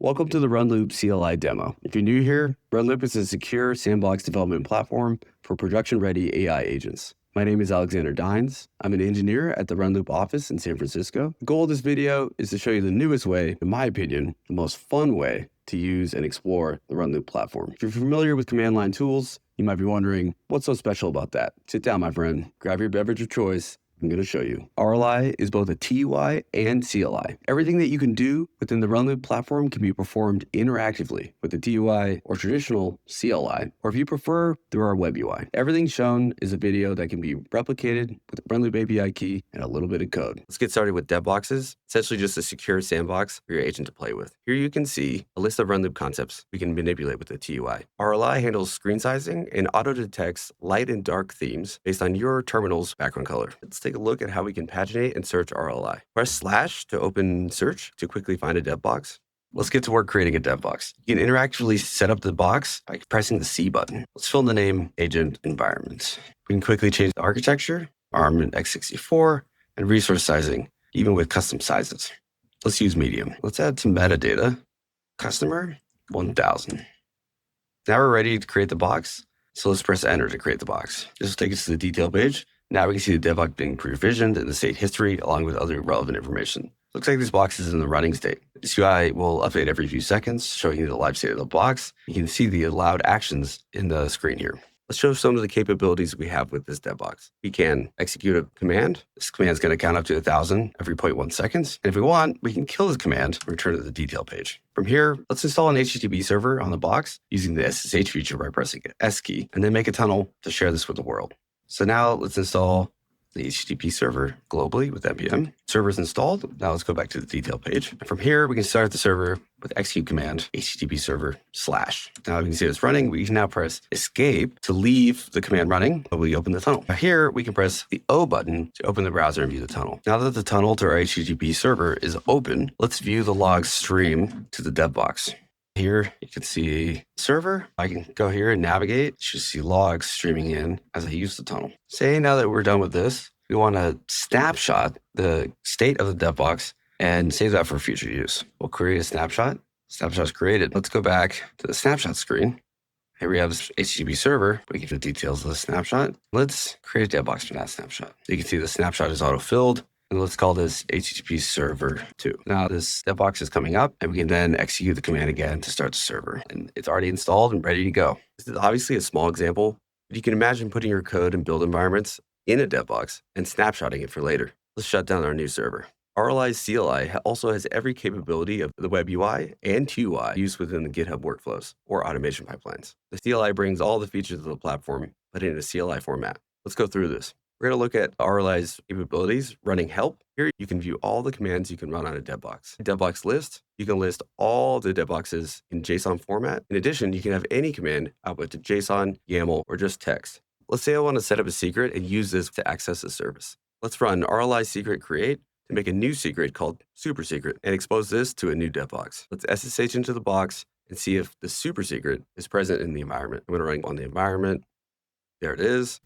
Welcome to the Runloop CLI demo. If you're new here, Runloop is a secure sandbox development platform for production-ready AI agents. My name is Alexander Dines. I'm an engineer at the Runloop office in San Francisco. The goal of this video is to show you the newest way, in my opinion, the most fun way to use and explore the Runloop platform. If you're familiar with command line tools, you might be wondering, what's so special about that? Sit down, my friend, grab your beverage of choice. I'm going to show you. RLI is both a TUI and CLI. Everything that you can do within the Runloop platform can be performed interactively with the TUI or traditional CLI, or if you prefer, through our web UI. Everything shown is a video that can be replicated with the Runloop API key and a little bit of code. Let's get started with Devboxes, essentially just a secure sandbox for your agent to play with. Here you can see a list of Runloop concepts we can manipulate with the TUI. RLI handles screen sizing and auto-detects light and dark themes based on your terminal's background color. Let's take a look at how we can paginate and search RLI. Press / to open search to quickly find a Devbox. Let's get to work creating a Devbox. You can interactively set up the box by pressing the C button. Let's fill in the name agent environment. We can quickly change the architecture, ARM and x64, and resource sizing, even with custom sizes. Let's use medium. Let's add some metadata. Customer 1000. Now we're ready to create the box. So let's press enter to create the box. This will take us to the detail page. Now we can see the Devbox being provisioned and the state history along with other relevant information. Looks like this box is in the running state. This UI will update every few seconds, showing you the live state of the box. You can see the allowed actions in the screen here. Let's show some of the capabilities we have with this Devbox. We can execute a command. This command is going to count up to 1,000 every 0.1 seconds. And if we want, we can kill this command and return to the detail page. From here, let's install an HTTP server on the box using the SSH feature by pressing the S key, and then make a tunnel to share this with the world. So now let's install the HTTP server globally with npm. Server's installed. Now let's go back to the detail page. And from here, we can start the server with execute command, HTTP server /. Now we can see it's running. We can now press escape to leave the command running while we open the tunnel. Now here, we can press the O button to open the browser and view the tunnel. Now that the tunnel to our HTTP server is open, let's view the log stream to the Devbox. Here, you can see server. I can go here and navigate. You should see logs streaming in as I use the tunnel. Say now that we're done with this, we want to snapshot the state of the Devbox and save that for future use. We'll create a snapshot. Snapshot's created. Let's go back to the snapshot screen. Here we have this HTTP server. We can get the details of the snapshot. Let's create a Devbox from that snapshot. You can see the snapshot is auto-filled. And let's call this HTTP server 2. Now this Devbox is coming up, and we can then execute the command again to start the server. And it's already installed and ready to go. This is obviously a small example, but you can imagine putting your code and build environments in a Devbox and snapshotting it for later. Let's shut down our new server. RLI CLI also has every capability of the web UI and TUI used within the GitHub workflows or automation pipelines. The CLI brings all the features of the platform, but in a CLI format. Let's go through this. We're going to look at RLI's capabilities, running help. Here, you can view all the commands you can run on a Devbox. Devbox list, you can list all the Devboxes in JSON format. In addition, you can have any command output to JSON, YAML, or just text. Let's say I want to set up a secret and use this to access a service. Let's run RLI secret create to make a new secret called super secret and expose this to a new Devbox. Let's SSH into the box and see if the super secret is present in the environment. I'm going to run on the environment. There it is.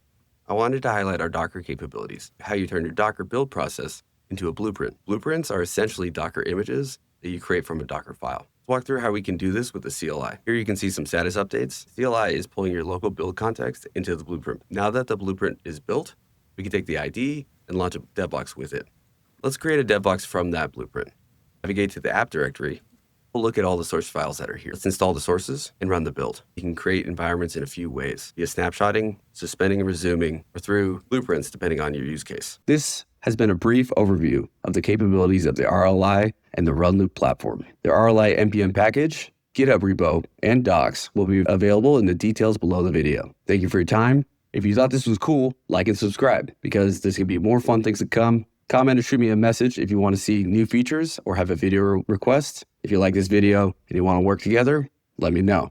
I wanted to highlight our Docker capabilities, how you turn your Docker build process into a blueprint. Blueprints are essentially Docker images that you create from a Docker file. Let's walk through how we can do this with the CLI. Here you can see some status updates. CLI is pulling your local build context into the blueprint. Now that the blueprint is built, we can take the ID and launch a Devbox with it. Let's create a Devbox from that blueprint. Navigate to the app directory. We'll look at all the source files that are here. Let's install the sources and run the build. You can create environments in a few ways, via snapshotting, suspending and resuming, or through blueprints, depending on your use case. This has been a brief overview of the capabilities of the RLI and the Runloop platform. The RLI NPM package, GitHub repo, and docs will be available in the details below the video. Thank you for your time. If you thought this was cool, like and subscribe, because there's going to be more fun things to come. Comment or shoot me a message if you want to see new features or have a video request. If you like this video and you want to work together, let me know.